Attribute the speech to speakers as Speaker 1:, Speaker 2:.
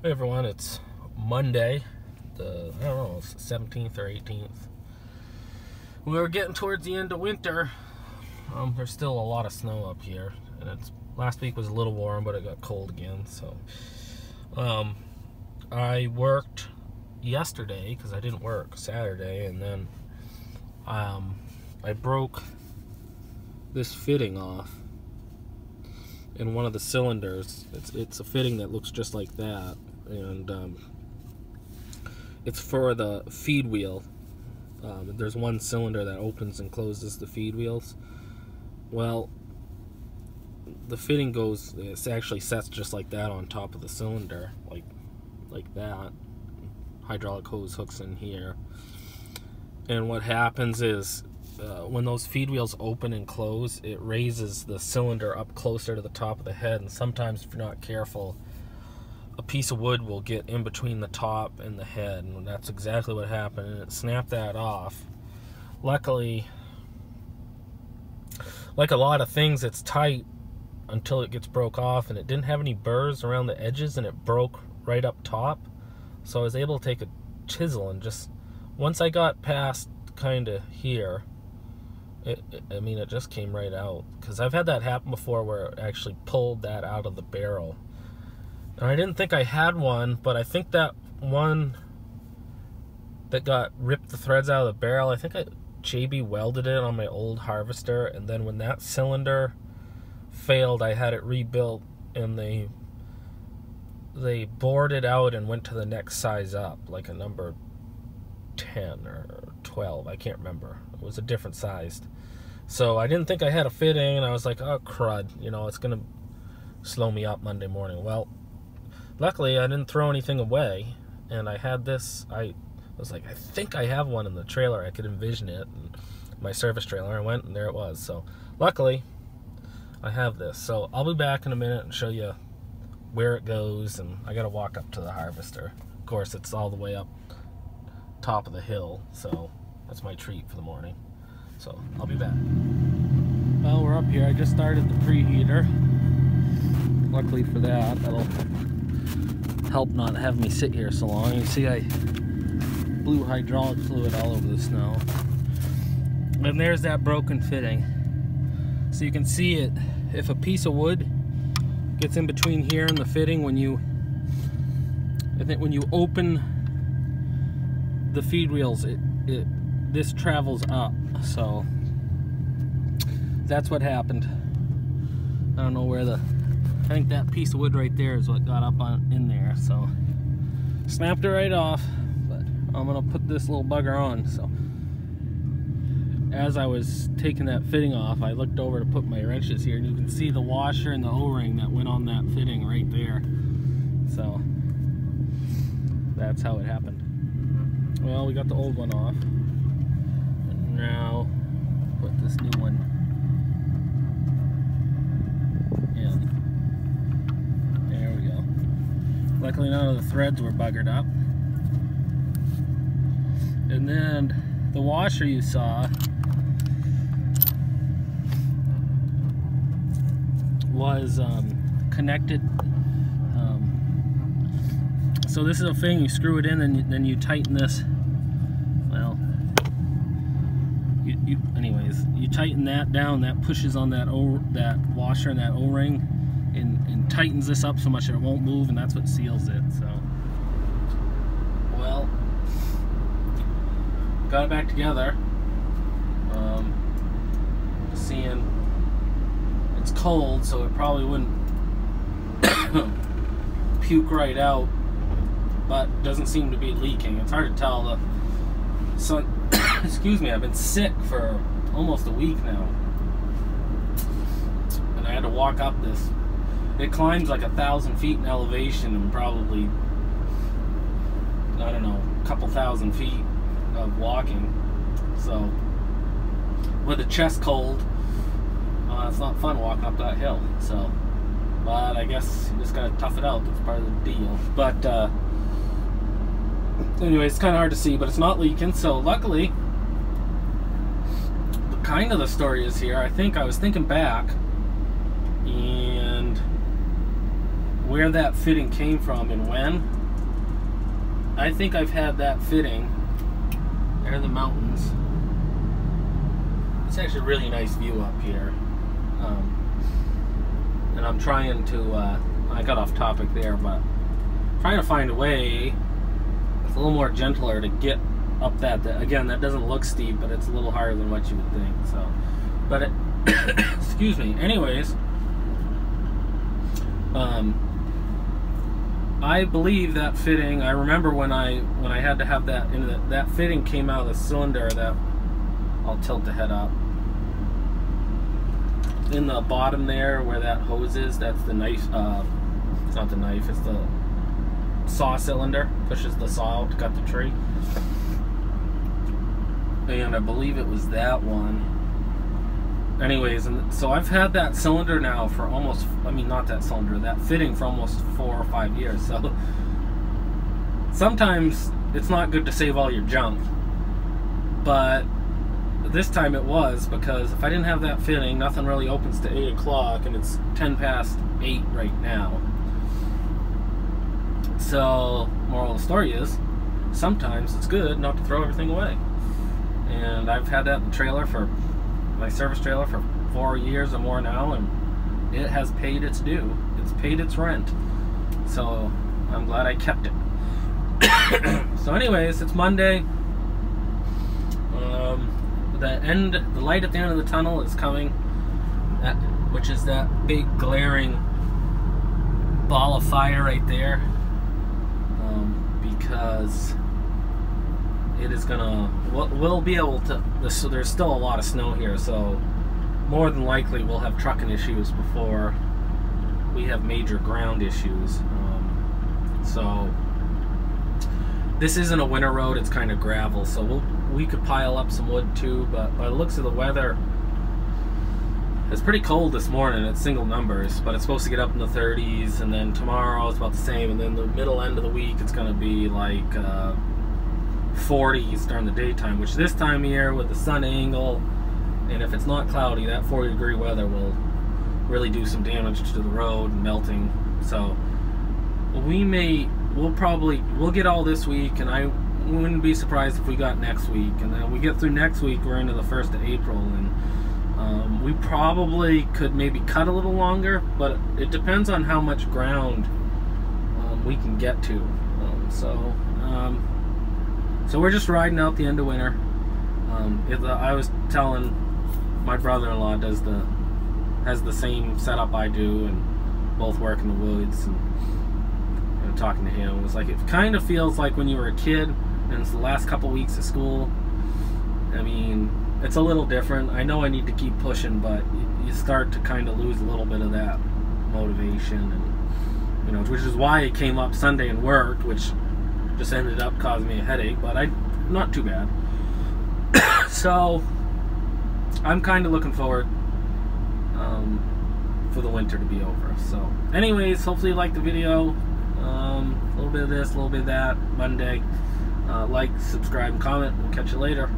Speaker 1: Hey everyone, it's Monday, I don't know, it's 17th or 18th. We're getting towards the end of winter. There's still a lot of snow up here, and last week was a little warm, but it got cold again. So, I worked yesterday because I didn't work Saturday, and then I broke this fitting off in one of the cylinders. It's a fitting that looks just like that, and it's for the feed wheel. There's one cylinder that opens and closes the feed wheels. Well, the fitting it actually sets just like that on top of the cylinder, like that. Hydraulic hose hooks in here, and what happens is when those feed wheels open and close, it raises the cylinder up closer to the top of the head, and sometimes if you're not careful, a piece of wood will get in between the top and the head, and that's exactly what happened, and it snapped that off. Luckily, like a lot of things, it's tight until it gets broke off, and it didn't have any burrs around the edges, and it broke right up top. So I was able to take a chisel and just, once I got past kind of here, it just came right out, because I've had that happen before where it actually pulled that out of the barrel. And I didn't think I had one, but I think that one that ripped the threads out of the barrel, I think I JB welded it on my old harvester, and then when that cylinder failed, I had it rebuilt, and they bored it out and went to the next size up, like a number 10 or 12, I can't remember. It was a different size. So I didn't think I had a fitting, and I was like, oh crud, it's gonna slow me up Monday morning. Well, luckily I didn't throw anything away, and I had this. I was like, I think I have one in the trailer. I could envision it, my service trailer. I went, and there it was. So luckily I have this. So I'll be back in a minute and show you where it goes, and I gotta walk up to the harvester. Of course, it's all the way up top of the hill, so that's my treat for the morning. So I'll be back. Well, we're up here. I just started the preheater. Luckily for that, that'll help not have me sit here so long. You see, I blew hydraulic fluid all over the snow, and there's that broken fitting. So you can see it. If a piece of wood gets in between here and the fitting, when you open the feed wheels, this travels up. So that's what happened. I don't know where I think that piece of wood right there is what got up in there. So snapped it right off, but I'm gonna put this little bugger on. So as I was taking that fitting off, I looked over to put my wrenches here, and you can see the washer and the O-ring that went on that fitting right there. So that's how it happened. Well, we got the old one off, and now put this new one in. There we go. Luckily none of the threads were buggered up. And then the washer you saw was connected. So this is a thing, you screw it in, and then you tighten this. Well, anyways, you tighten that down. That pushes on that washer and that O-ring, and tightens this up so much that it won't move, and that's what seals it. So, well, got it back together. Seeing it's cold, so it probably wouldn't puke right out, but doesn't seem to be leaking. It's hard to tell. So, excuse me, I've been sick for almost a week now, and I had to walk up this. It climbs like 1,000 feet in elevation, and probably, I don't know, a couple thousand feet of walking. So with a chest cold, it's not fun walking up that hill. So, but I guess you just gotta tough it out. That's part of the deal. But anyway, it's kind of hard to see, but it's not leaking. So luckily, kind of the story is here. I was thinking back, and where that fitting came from and when. I think I've had that fitting. There are the mountains. It's actually a really nice view up here. And I'm trying to, I got off topic there, but trying to find a way that's a little more gentler to get up that again, that doesn't look steep, but it's a little higher than what you would think. So, but it, excuse me. Anyways, I believe that fitting. I remember when I had to have that in that fitting came out of the cylinder. That I'll tilt the head up. In the bottom there, where that hose is, that's the knife. It's not the knife. It's the saw cylinder. Pushes the saw out to cut the tree. And I believe it was that one. Anyways, and so I've had that cylinder now for almost, I mean not that cylinder, that fitting for almost 4 or 5 years. So sometimes it's not good to save all your junk, but this time it was, because if I didn't have that fitting, nothing really opens to 8 o'clock, and it's 10 past 8 right now. So moral of the story is, sometimes it's good not to throw everything away. And I've had that in the trailer for my service trailer for 4 years or more now, and it has paid its due. It's paid its rent. So I'm glad I kept it. So anyways, it's Monday. The light at the end of the tunnel is coming, which is that big glaring ball of fire right there, because it is gonna, we'll be able to, so there's still a lot of snow here, so more than likely we'll have trucking issues before we have major ground issues. So this isn't a winter road, it's kind of gravel, so we could pile up some wood too, but by the looks of the weather, it's pretty cold this morning. It's single numbers, but it's supposed to get up in the 30s, and then tomorrow it's about the same, and then the middle end of the week it's gonna be like 40s during the daytime, which this time of year with the sun angle, and if it's not cloudy, that 40-degree weather will really do some damage to the road and melting. So we'll get all this week, and I wouldn't be surprised if we got next week, and then we get through next week, we're into the 1st of April, and we probably could maybe cut a little longer, but it depends on how much ground we can get to. So we're just riding out the end of winter. I was telling my brother-in-law has the same setup I do, and both work in the woods, and talking to him, it was like, it kind of feels like when you were a kid and it's the last couple weeks of school. I mean, it's a little different. I know I need to keep pushing, but you start to kind of lose a little bit of that motivation, and you know, which is why it came up Sunday and worked, which just ended up causing me a headache, but not too bad. So I'm kind of looking forward for the winter to be over. So anyways, hopefully you liked the video. A little bit of this, a little bit of that. Monday. Like, subscribe, and comment. We'll catch you later.